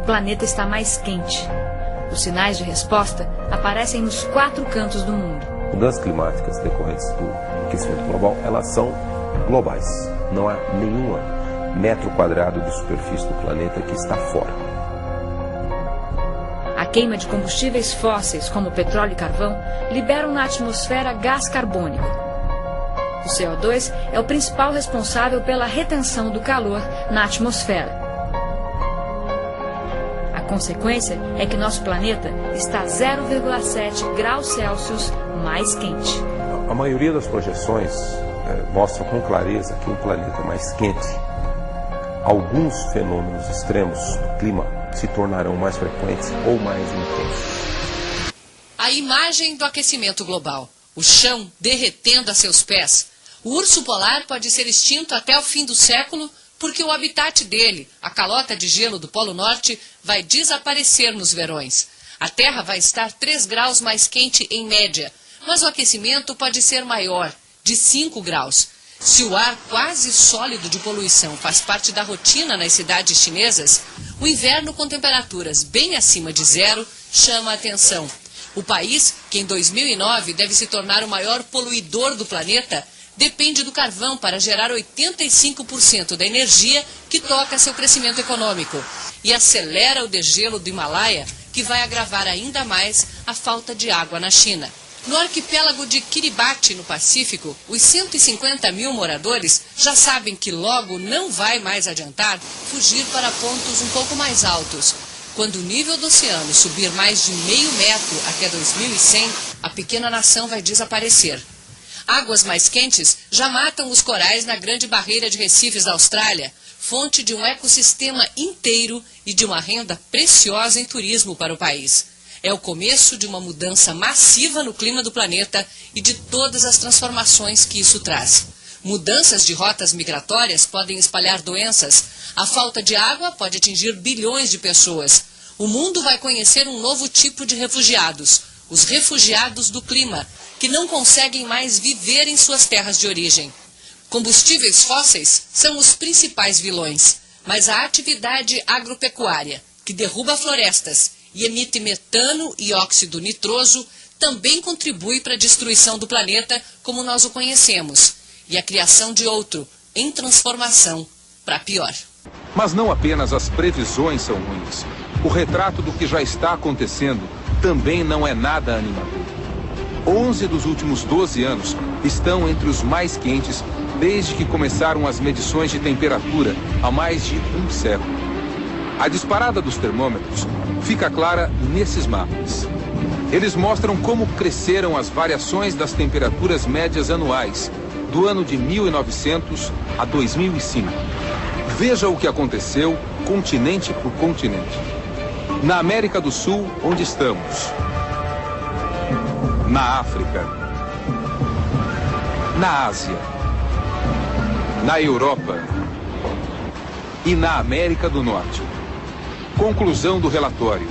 planeta está mais quente. Os sinais de resposta aparecem nos 4 cantos do mundo. Mudanças climáticas decorrentes do aquecimento global, elas são globais. Não há nenhum metro quadrado de superfície do planeta que está fora. A queima de combustíveis fósseis, como petróleo e carvão, liberam na atmosfera gás carbônico. O CO2 é o principal responsável pela retenção do calor na atmosfera. A consequência é que nosso planeta está 0,7 graus Celsius mais quente. A maioria das projeções mostra com clareza que um planeta mais quente, alguns fenômenos extremos do clima se tornarão mais frequentes ou mais intensos. A imagem do aquecimento global, o chão derretendo a seus pés. O urso polar pode ser extinto até o fim do século porque o habitat dele, a calota de gelo do Polo Norte, vai desaparecer nos verões. A Terra vai estar 3 graus mais quente em média, mas o aquecimento pode ser maior, de 5 graus. Se o ar quase sólido de poluição faz parte da rotina nas cidades chinesas, o inverno com temperaturas bem acima de zero chama a atenção. O país, que em 2009 deve se tornar o maior poluidor do planeta, depende do carvão para gerar 85% da energia que toca seu crescimento econômico e acelera o degelo do Himalaia, que vai agravar ainda mais a falta de água na China. No arquipélago de Kiribati, no Pacífico, os 150 mil moradores já sabem que logo não vai mais adiantar fugir para pontos um pouco mais altos. Quando o nível do oceano subir mais de meio metro até 2100, a pequena nação vai desaparecer. Águas mais quentes já matam os corais na Grande Barreira de Recifes da Austrália, fonte de um ecossistema inteiro e de uma renda preciosa em turismo para o país. É o começo de uma mudança massiva no clima do planeta e de todas as transformações que isso traz. Mudanças de rotas migratórias podem espalhar doenças. A falta de água pode atingir bilhões de pessoas. O mundo vai conhecer um novo tipo de refugiados, os refugiados do clima, que não conseguem mais viver em suas terras de origem. Combustíveis fósseis são os principais vilões, mas a atividade agropecuária, que derruba florestas e emite metano e óxido nitroso, também contribui para a destruição do planeta como nós o conhecemos, e a criação de outro, em transformação, para pior. Mas não apenas as previsões são ruins. O retrato do que já está acontecendo também não é nada animador. 11 dos últimos 12 anos estão entre os mais quentes desde que começaram as medições de temperatura há mais de um século. A disparada dos termômetros fica clara nesses mapas. Eles mostram como cresceram as variações das temperaturas médias anuais, do ano de 1900 a 2005. Veja o que aconteceu continente por continente. Na América do Sul, onde estamos. Na África. Na Ásia. Na Europa. E na América do Norte. Conclusão do relatório.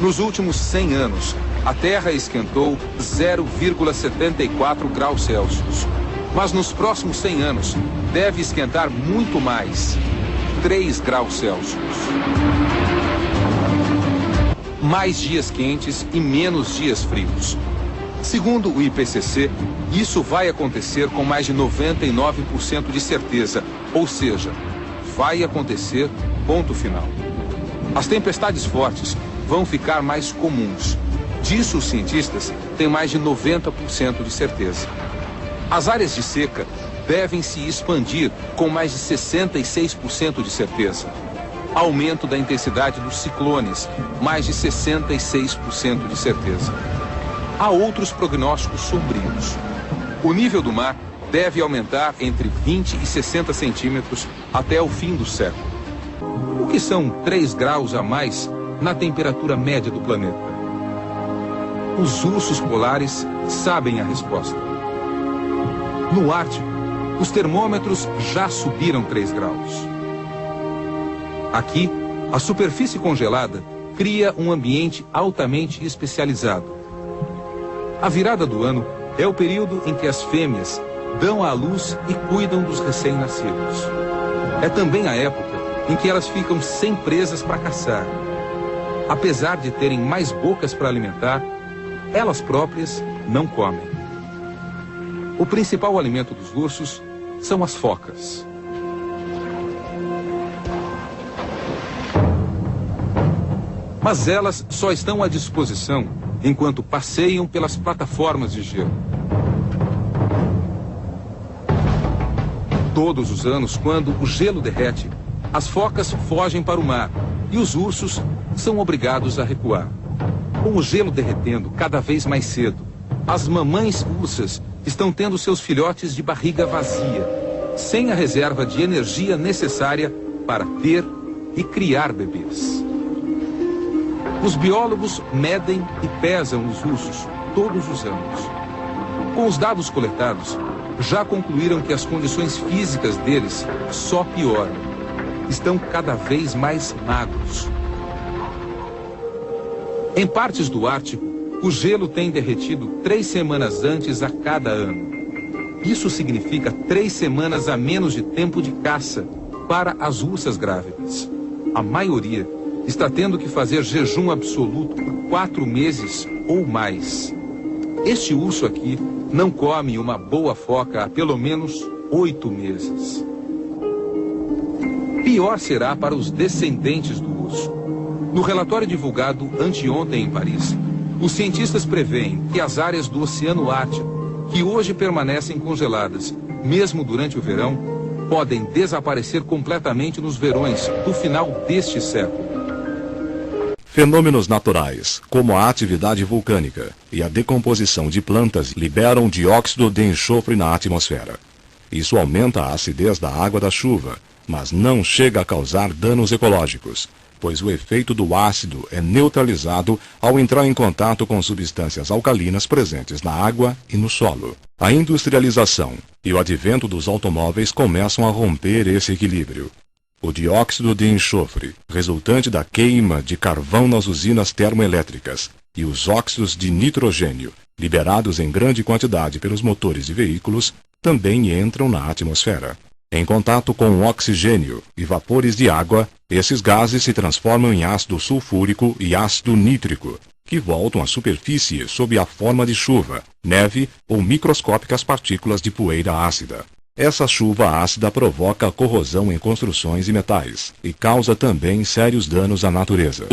Nos últimos 100 anos, a Terra esquentou 0,74 graus Celsius. Mas nos próximos 100 anos, deve esquentar muito mais, 3 graus Celsius. Mais dias quentes e menos dias frios. Segundo o IPCC, isso vai acontecer com mais de 99% de certeza, ou seja, vai acontecer, ponto final. As tempestades fortes vão ficar mais comuns. Disso os cientistas têm mais de 90% de certeza. As áreas de seca devem se expandir com mais de 66% de certeza. Aumento da intensidade dos ciclones, mais de 66% de certeza. Há outros prognósticos sombrios. O nível do mar deve aumentar entre 20 e 60 centímetros até o fim do século. O que são 3 graus a mais na temperatura média do planeta? Os ursos polares sabem a resposta. No Ártico, os termômetros já subiram 3 graus. Aqui, a superfície congelada cria um ambiente altamente especializado. A virada do ano é o período em que as fêmeas dão à luz e cuidam dos recém-nascidos. É também a época em que elas ficam sem presas para caçar Apesar de terem mais bocas para alimentar, elas próprias não comem. O principal alimento dos ursos são as focas. Mas elas só estão à disposição enquanto passeiam pelas plataformas de gelo. Todos os anos, quando o gelo derrete, as focas fogem para o mar e os ursos são obrigados a recuar. Com o gelo derretendo cada vez mais cedo, as mamães ursas estão tendo seus filhotes de barriga vazia, sem a reserva de energia necessária para ter e criar bebês. Os biólogos medem e pesam os ursos todos os anos. Com os dados coletados, já concluíram que as condições físicas deles só pioram. Estão cada vez mais magros. Em partes do Ártico, o gelo tem derretido 3 semanas antes a cada ano. Isso significa 3 semanas a menos de tempo de caça para as ursas grávidas. A maioria está tendo que fazer jejum absoluto por 4 meses ou mais. Este urso aqui não come uma boa foca há pelo menos 8 meses. Pior será para os descendentes do urso. No relatório divulgado anteontem em Paris, os cientistas preveem que as áreas do Oceano Ártico, que hoje permanecem congeladas, mesmo durante o verão, podem desaparecer completamente nos verões do final deste século. Fenômenos naturais, como a atividade vulcânica e a decomposição de plantas, liberam dióxido de enxofre na atmosfera. Isso aumenta a acidez da água da chuva, mas não chega a causar danos ecológicos, pois o efeito do ácido é neutralizado ao entrar em contato com substâncias alcalinas presentes na água e no solo. A industrialização e o advento dos automóveis começam a romper esse equilíbrio. O dióxido de enxofre, resultante da queima de carvão nas usinas termoelétricas, e os óxidos de nitrogênio, liberados em grande quantidade pelos motores de veículos, também entram na atmosfera. Em contato com o oxigênio e vapores de água, esses gases se transformam em ácido sulfúrico e ácido nítrico, que voltam à superfície sob a forma de chuva, neve ou microscópicas partículas de poeira ácida. Essa chuva ácida provoca corrosão em construções e metais e causa também sérios danos à natureza.